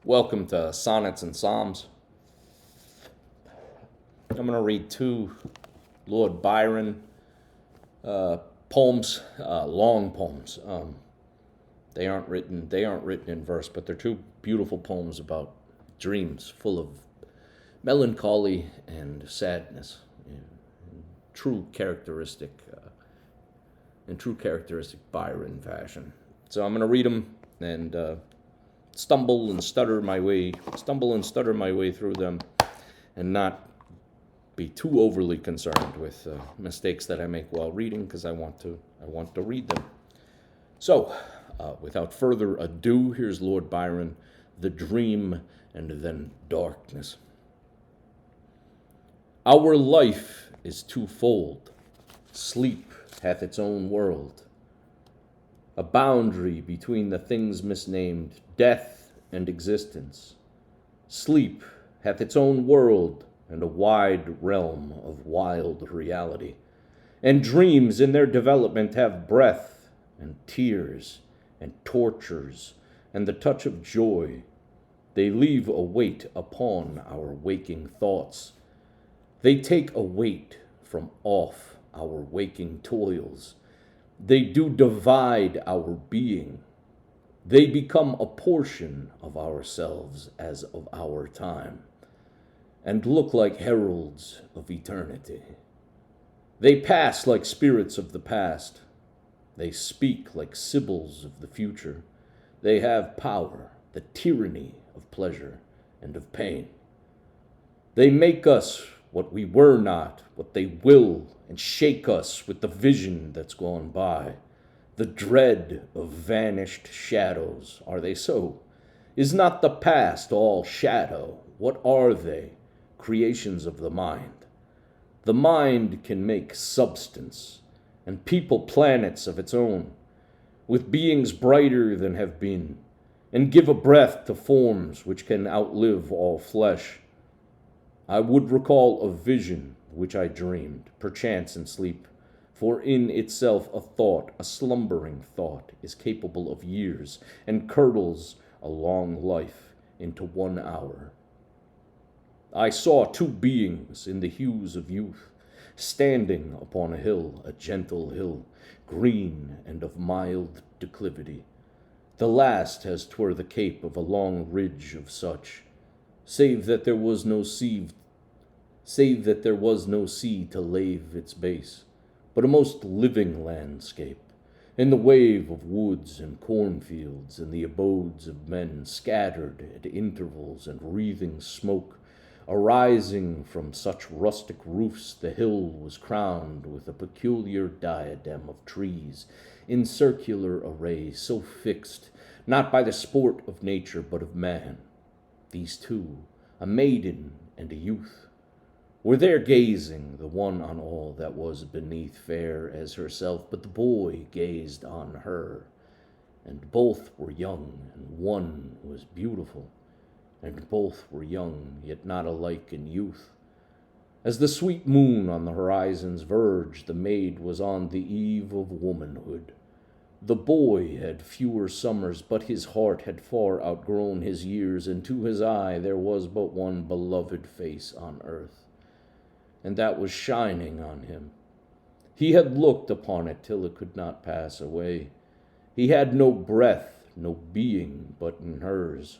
Welcome to Sonnets and Psalms. I'm going to read two Lord Byron poems, long poems. They aren't written in verse, but they're two beautiful poems about dreams, full of melancholy and sadness, true characteristic, in true characteristic Byron fashion. So I'm going to read them and stumble and stutter my way through them, and not be too overly concerned with mistakes that I make while reading, because I want to read them. So, without further ado, here's Lord Byron, The Dream and Then Darkness. Our life is twofold. Sleep hath its own world, a boundary between the things misnamed, death and existence. Sleep hath its own world and a wide realm of wild reality. And dreams in their development have breath and tears and tortures and the touch of joy. They leave a weight upon our waking thoughts. They take a weight from off our waking toils. They do divide our being. They become a portion of ourselves as of our time, and look like heralds of eternity. They pass like spirits of the past. They speak like sibyls of the future. They have power, the tyranny of pleasure and of pain. They make us what we were not, what they will, and shake us with the vision that's gone by. The dread of vanished shadows, are they so? Is not the past all shadow? What are they? Creations of the mind. The mind can make substance, and people planets of its own, with beings brighter than have been, and give a breath to forms which can outlive all flesh. I would recall a vision which I dreamed, perchance in sleep, for in itself a thought, a slumbering thought, is capable of years, and curdles a long life into 1 hour. I saw two beings in the hues of youth, standing upon a hill, a gentle hill, green and of mild declivity. The last as 'twere the cape of a long ridge of such, save that there was no sea to lave its base, but a most living landscape, in the wave of woods and cornfields, and the abodes of men scattered at intervals, and wreathing smoke arising from such rustic roofs. The hill was crowned with a peculiar diadem of trees, in circular array, so fixed, not by the sport of nature, but of man. These two, a maiden and a youth, were there gazing, the one on all that was beneath, fair as herself, but the boy gazed on her. And both were young, and one was beautiful, and both were young, yet not alike in youth. As the sweet moon on the horizon's verge, the maid was on the eve of womanhood. The boy had fewer summers, but his heart had far outgrown his years, and to his eye there was but one beloved face on earth, and that was shining on him. He had looked upon it till it could not pass away. He had no breath, no being but in hers.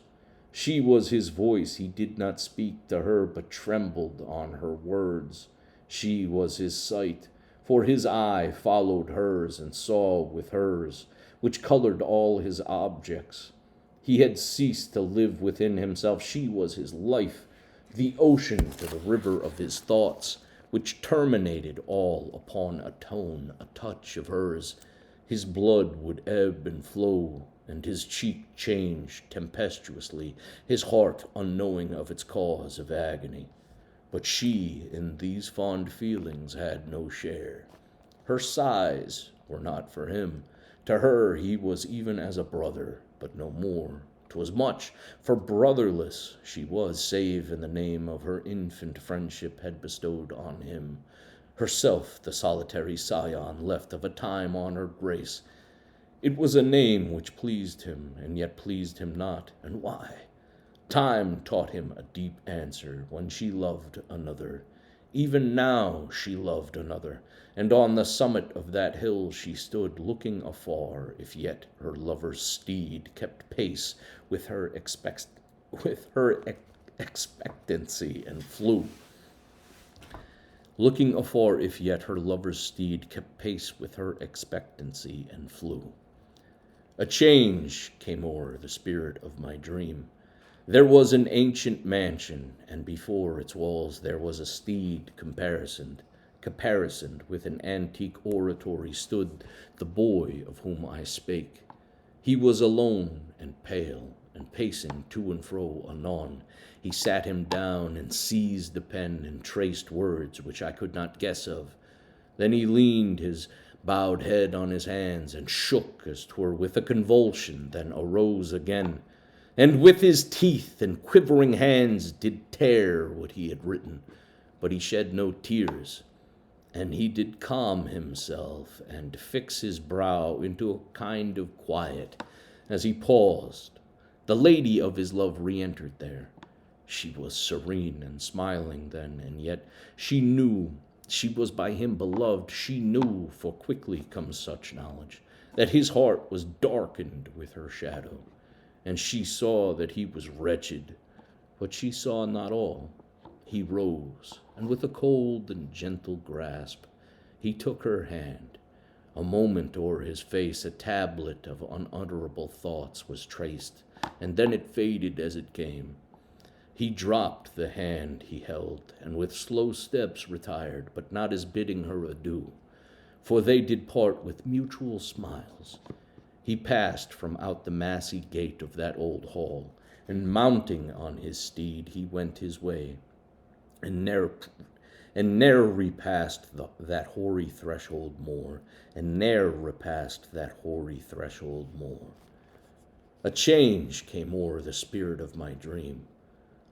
She was his voice. He did not speak to her, but trembled on her words. She was his sight, for his eye followed hers and saw with hers, which colored all his objects. He had ceased to live within himself. She was his life, the ocean to the river of his thoughts, which terminated all upon a tone, a touch of hers. His blood would ebb and flow, and his cheek change tempestuously, his heart unknowing of its cause of agony. But she in these fond feelings had no share. Her sighs were not for him. To her he was even as a brother, but no more. 'Twas much, for brotherless she was, save in the name of her infant friendship had bestowed on him. Herself the solitary scion left of a time-honored race. It was a name which pleased him, and yet pleased him not. And why? Time taught him a deep answer when she loved another. Even now she loved another, and on the summit of that hill she stood, looking afar, if yet her lover's steed kept pace with her expectancy and flew. Looking afar, if yet her lover's steed kept pace with her expectancy and flew. A change came o'er the spirit of my dream. There was an ancient mansion, and before its walls there was a steed caparisoned with an antique oratory stood the boy of whom I spake. He was alone and pale, and pacing to and fro anon. He sat him down and seized the pen and traced words which I could not guess of. Then he leaned his bowed head on his hands and shook as 'twere with a convulsion, then arose again, and with his teeth and quivering hands did tear what he had written, but he shed no tears, and he did calm himself and fix his brow into a kind of quiet. As he paused, the lady of his love re-entered there. She was serene and smiling then, and yet she knew she was by him beloved. She knew, for quickly comes such knowledge, that his heart was darkened with her shadow. And she saw that he was wretched, but she saw not all. He rose, and with a cold and gentle grasp, he took her hand. A moment o'er his face a tablet of unutterable thoughts was traced, and then it faded as it came. He dropped the hand he held, and with slow steps retired, but not as bidding her adieu, for they did part with mutual smiles. He passed from out the massy gate of that old hall, and mounting on his steed he went his way, and ne'er repassed that hoary threshold more, and ne'er repassed that hoary threshold more. A change came o'er the spirit of my dream.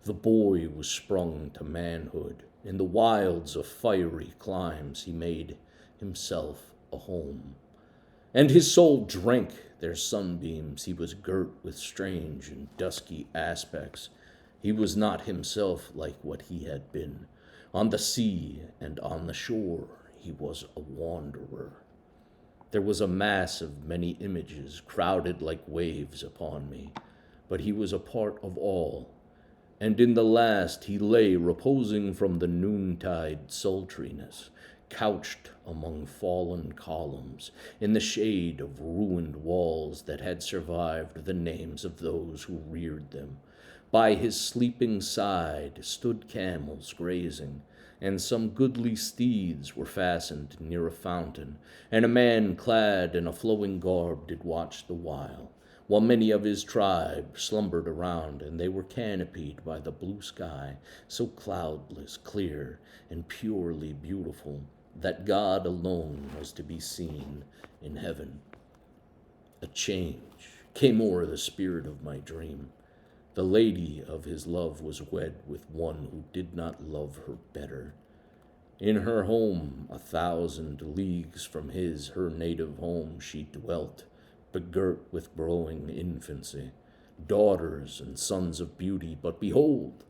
The boy was sprung to manhood. In the wilds of fiery climes he made himself a home, and his soul drank their sunbeams. He was girt with strange and dusky aspects. He was not himself like what he had been. On the sea and on the shore he was a wanderer. There was a mass of many images crowded like waves upon me, but he was a part of all. And in the last he lay reposing from the noontide sultriness, couched among fallen columns, in the shade of ruined walls that had survived the names of those who reared them. By his sleeping side stood camels grazing, and some goodly steeds were fastened near a fountain, and a man clad in a flowing garb did watch the while many of his tribe slumbered around, and they were canopied by the blue sky, so cloudless, clear, and purely beautiful that God alone was to be seen in heaven. A change came o'er the spirit of my dream. The lady of his love was wed with one who did not love her better. In her home, 1,000 leagues from her native home, she dwelt, begirt with growing infancy, daughters and sons of beauty. But behold,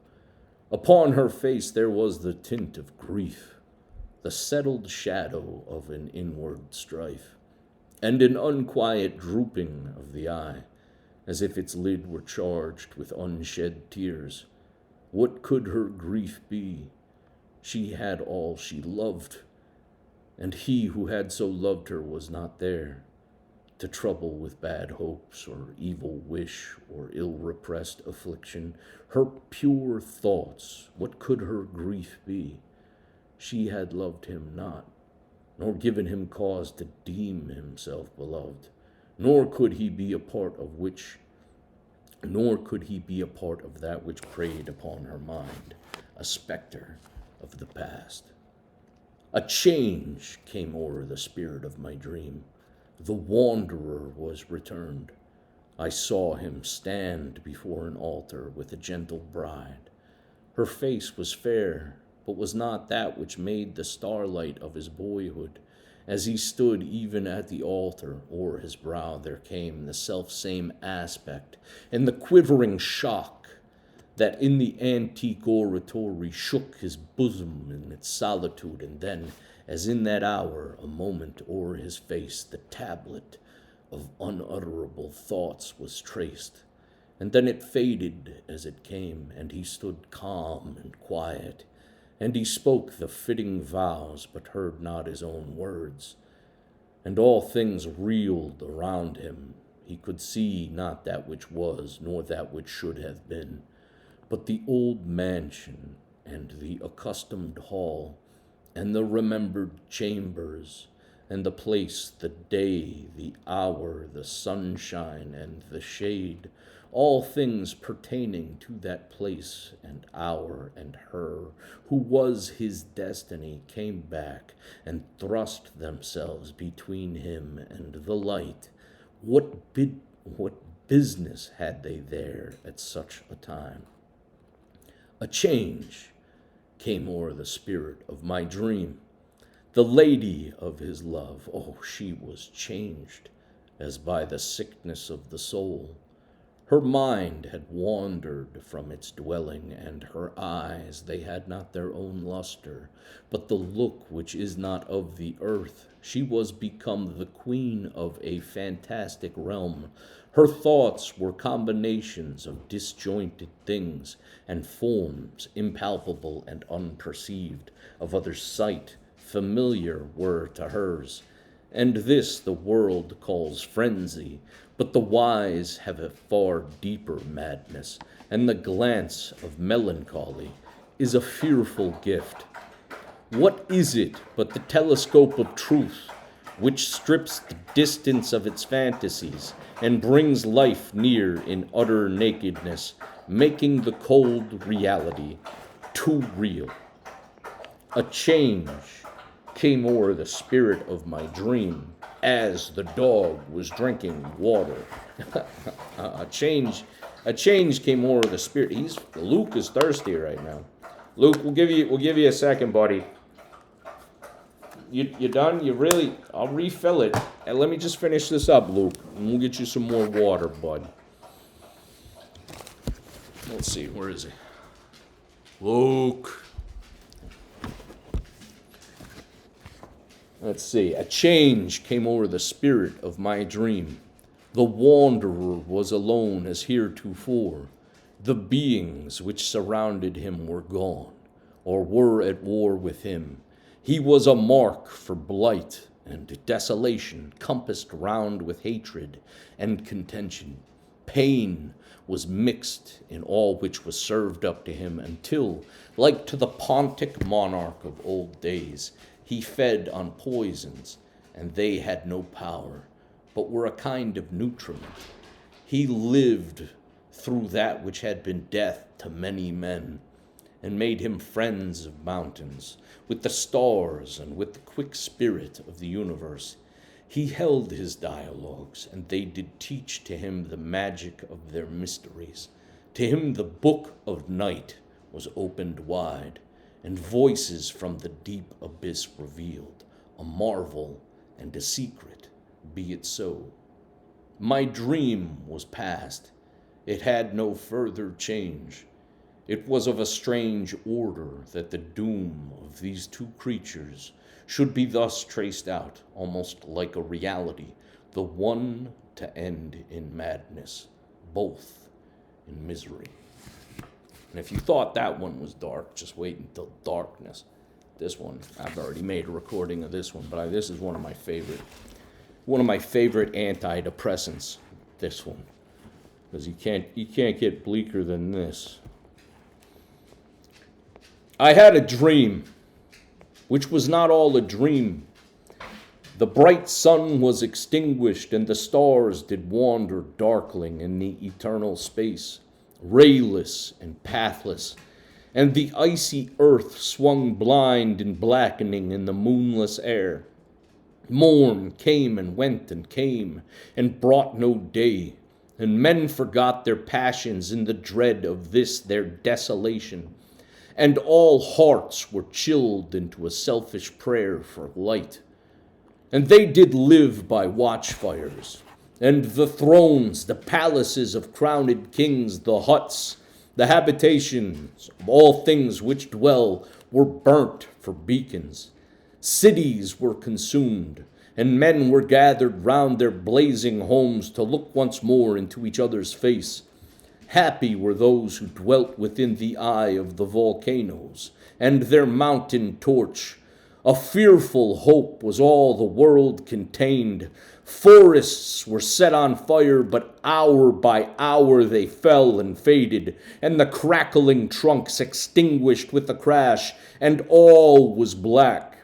upon her face there was the tint of grief, the settled shadow of an inward strife, and an unquiet drooping of the eye, as if its lid were charged with unshed tears. What could her grief be? She had all she loved, and he who had so loved her was not there, to trouble with bad hopes or evil wish or ill-repressed affliction her pure thoughts. What could her grief be? She had loved him not, nor given him cause to deem himself beloved, nor could he be a part of that which preyed upon her mind, a specter of the past. A change came o'er the spirit of my dream. The wanderer was returned. I saw him stand before an altar with a gentle bride. Her face was fair, but was not that which made the starlight of his boyhood. As he stood even at the altar, o'er his brow there came the self-same aspect, and the quivering shock that in the antique oratory shook his bosom in its solitude, and then, as in that hour, a moment o'er his face, the tablet of unutterable thoughts was traced. And then it faded as it came, and he stood calm and quiet, and he spoke the fitting vows, but heard not his own words. And all things reeled around him. He could see not that which was, nor that which should have been, but the old mansion, and the accustomed hall, and the remembered chambers, and the place, the day, the hour, the sunshine, and the shade, all things pertaining to that place and hour and her, who was his destiny, came back and thrust themselves between him and the light. What business had they there at such a time? A change came o'er the spirit of my dream. The lady of his love, oh, she was changed as by the sickness of the soul. Her mind had wandered from its dwelling, and her eyes, they had not their own luster, but the look which is not of the earth. She was become the queen of a fantastic realm. Her thoughts were combinations of disjointed things, and forms impalpable and unperceived, of other sight, familiar were to hers. And this the world calls frenzy, but the wise have a far deeper madness, and the glance of melancholy is a fearful gift. What is it but the telescope of truth, which strips the distance of its fantasies, and brings life near in utter nakedness, making the cold reality too real? A change came o'er the spirit of my dream, as the dog was drinking water. a change came o'er the spirit. Luke is thirsty right now. Luke, we'll give you a second, buddy. You done? I'll refill it. And let me just finish this up, Luke, and we'll get you some more water, bud. Let's see, where is he? Luke. Let's see. A change came over the spirit of my dream. The wanderer was alone as heretofore. The beings which surrounded him were gone, or were at war with him. He was a mark for blight and desolation, compassed round with hatred and contention. Pain was mixed in all which was served up to him, until, like to the Pontic monarch of old days, he fed on poisons, and they had no power, but were a kind of nutriment. He lived through that which had been death to many men, and made him friends of mountains, with the stars, and with the quick spirit of the universe. He held his dialogues, and they did teach to him the magic of their mysteries. To him the book of night was opened wide, and voices from the deep abyss revealed, a marvel and a secret, be it so. My dream was past. It had no further change. It was of a strange order that the doom of these two creatures should be thus traced out, almost like a reality, the one to end in madness, both in misery. And if you thought that one was dark, just wait until darkness. This one, I've already made a recording of this one, but this is one of my favorite antidepressants, this one. Because you can't get bleaker than this. I had a dream, which was not all a dream. The bright sun was extinguished, and the stars did wander darkling in the eternal space, rayless and pathless, and the icy earth swung blind and blackening in the moonless air. Morn came and went and came, and brought no day, and men forgot their passions in the dread of this their desolation, and all hearts were chilled into a selfish prayer for light. And they did live by watchfires, and the thrones, the palaces of crowned kings, the huts, The habitations of all things which dwell were burnt for beacons. Cities were consumed, and men were gathered round their blazing homes to look once more into each other's face. Happy were those who dwelt within the eye of the volcanoes and their mountain torch. A fearful hope was all the world contained. Forests were set on fire, but hour by hour they fell and faded, and the crackling trunks extinguished with a crash, and all was black.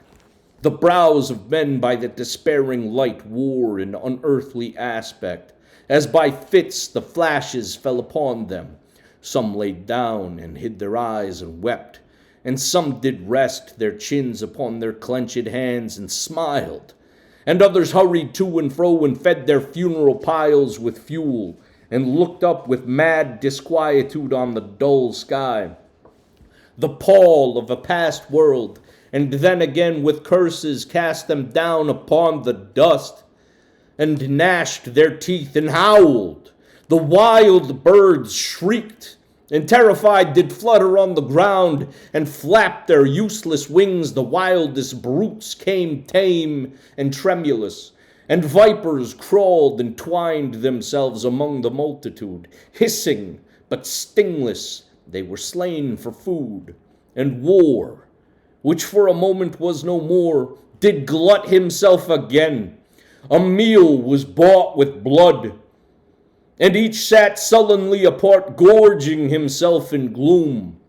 The brows of men by the despairing light wore an unearthly aspect. As by fits the flashes fell upon them. Some laid down and hid their eyes and wept, and some did rest their chins upon their clenched hands and smiled, and others hurried to and fro and fed their funeral piles with fuel, and looked up with mad disquietude on the dull sky. The pall of a past world, and then again with curses cast them down upon the dust, and gnashed their teeth and howled. The wild birds shrieked, and terrified did flutter on the ground, and flap their useless wings. The wildest brutes came tame and tremulous, and vipers crawled and twined themselves among the multitude. Hissing, but stingless, they were slain for food, and war, which for a moment was no more, did glut himself again. A meal was bought with blood, and each sat sullenly apart, gorging himself in gloom.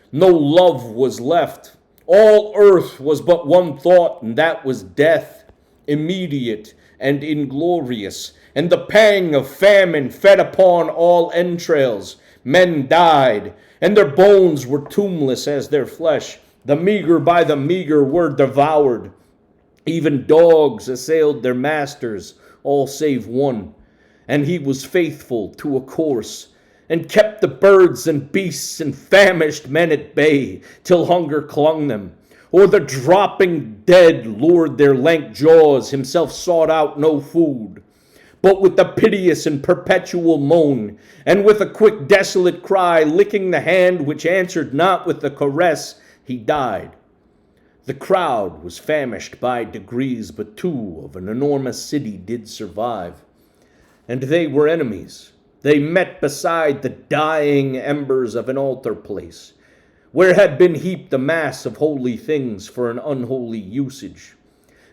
No love was left. All earth was but one thought, and that was death, immediate and inglorious. And the pang of famine fed upon all entrails. Men died, and their bones were tombless as their flesh. The meager by the meager were devoured. Even dogs assailed their masters, all save one, and he was faithful to a course, and kept the birds and beasts and famished men at bay, till hunger clung them, or the dropping dead lured their lank jaws. Himself sought out no food, but with the piteous and perpetual moan, and with a quick desolate cry, licking the hand which answered not with the caress, he died. The crowd was famished by degrees, but two of an enormous city did survive, and they were enemies. They met beside the dying embers of an altar place, where had been heaped a mass of holy things for an unholy usage.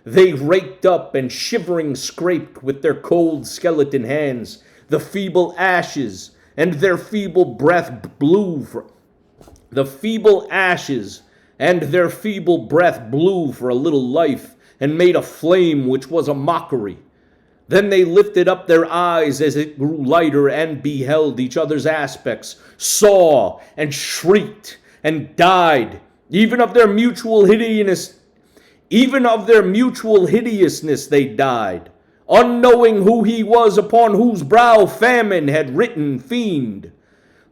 They raked up and shivering scraped with their cold skeleton hands the feeble ashes, and their feeble breath blew for a little life, and made a flame which was a mockery. Then they lifted up their eyes as it grew lighter, and beheld each other's aspects, saw and shrieked and died, even of their mutual hideousness they died, unknowing who he was upon whose brow famine had written fiend.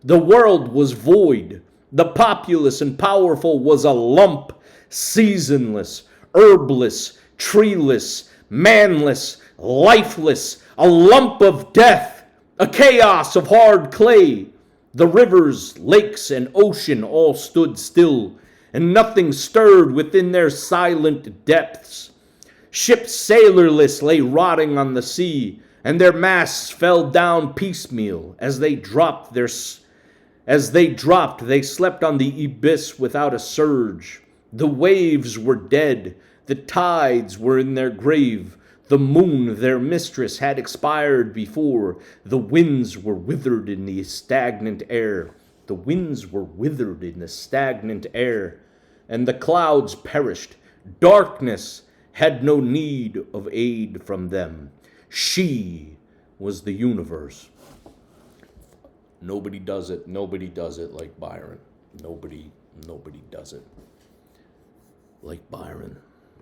The world was void. The populous and powerful was a lump, seasonless, herbless, treeless, manless, lifeless, a lump of death, a chaos of hard clay. The rivers, lakes, and ocean all stood still, and nothing stirred within their silent depths. Ships sailorless lay rotting on the sea, and their masts fell down piecemeal. As they dropped, they slept on the abyss without a surge. The waves were dead, the tides were in their grave. The moon, their mistress, had expired before. The winds were withered in the stagnant air. And the clouds perished. Darkness had no need of aid from them. She was the universe. Nobody does it like Byron. Nobody does it like Byron.